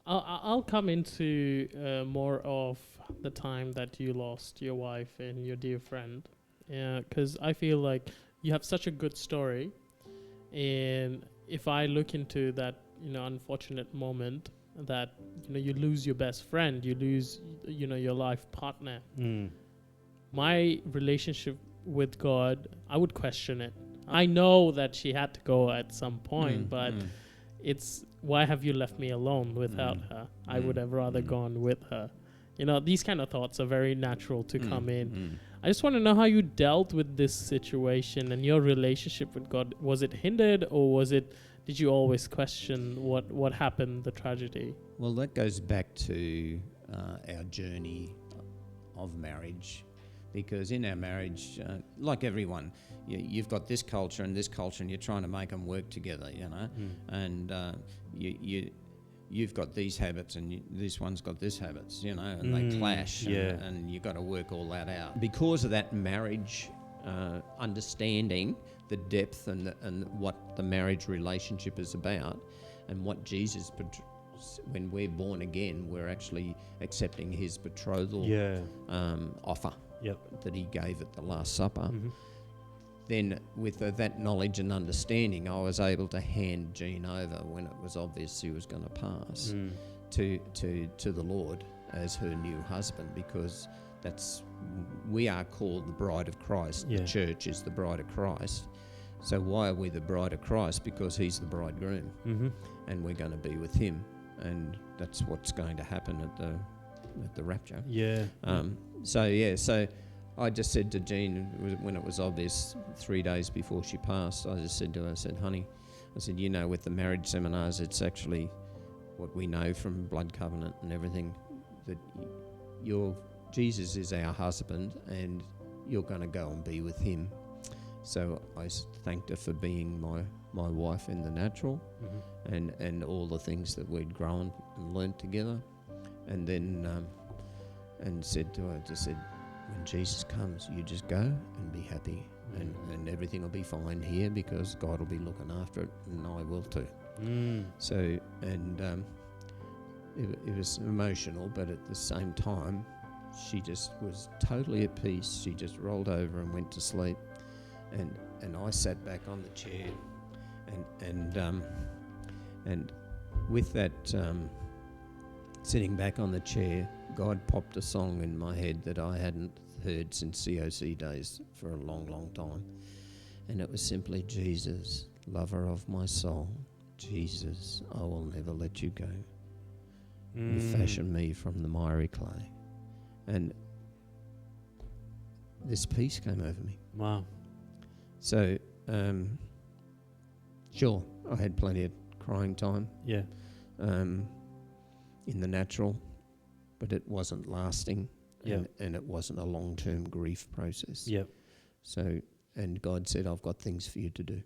I'll come into more of the time that you lost your wife and your dear friend, because I feel like you have such a good story, and if I look into that, unfortunate moment that you lose your best friend, you lose your life partner. My relationship with God, I would question it. I know that she had to go at some point, but it's why have you left me alone without her? I would have rather gone with her. These kind of thoughts are very natural to come in. I just want to know how you dealt with this situation and your relationship with God. Was it hindered, or did you always question what happened, the tragedy? Well, that goes back to our journey of marriage, because in our marriage, like everyone, you've got this culture and you're trying to make them work together, and you've got these habits and this one's got this habits, and they clash, and you've got to work all that out. Because of that marriage understanding the depth and what the marriage relationship is about, and what Jesus, when we're born again, we're actually accepting his betrothal offer that he gave at the Last Supper. Then with that knowledge and understanding, I was able to hand Jean over when it was obvious he was going to pass to the Lord as her new husband, because we are called the bride of Christ. The church is the bride of Christ. So why are we the bride of Christ? Because he's the bridegroom, and we're going to be with him, and that's what's going to happen at the rapture. So I just said to Jean, when it was obvious 3 days before she passed, I just said to her, honey, with the marriage seminars, it's actually what we know from blood covenant and everything, that Jesus is our husband and you're going to go and be with him. So I thanked her for being my wife in the natural, and all the things that we'd grown and learnt together. And then and said to her, when Jesus comes, you just go and be happy, and everything will be fine here, because God will be looking after it, and I will too. So, and it was emotional, but at the same time, she just was totally at peace. She just rolled over and went to sleep, and I sat back on the chair, and with that sitting back on the chair, God popped a song in my head that I hadn't heard since COC days for a long, long time. And it was simply, Jesus, lover of my soul, Jesus, I will never let you go. You fashioned me from the miry clay. And this peace came over me. Wow. So, sure, I had plenty of crying time. In the natural, but it wasn't lasting, and it wasn't a long-term grief process. So, and God said, I've got things for you to do.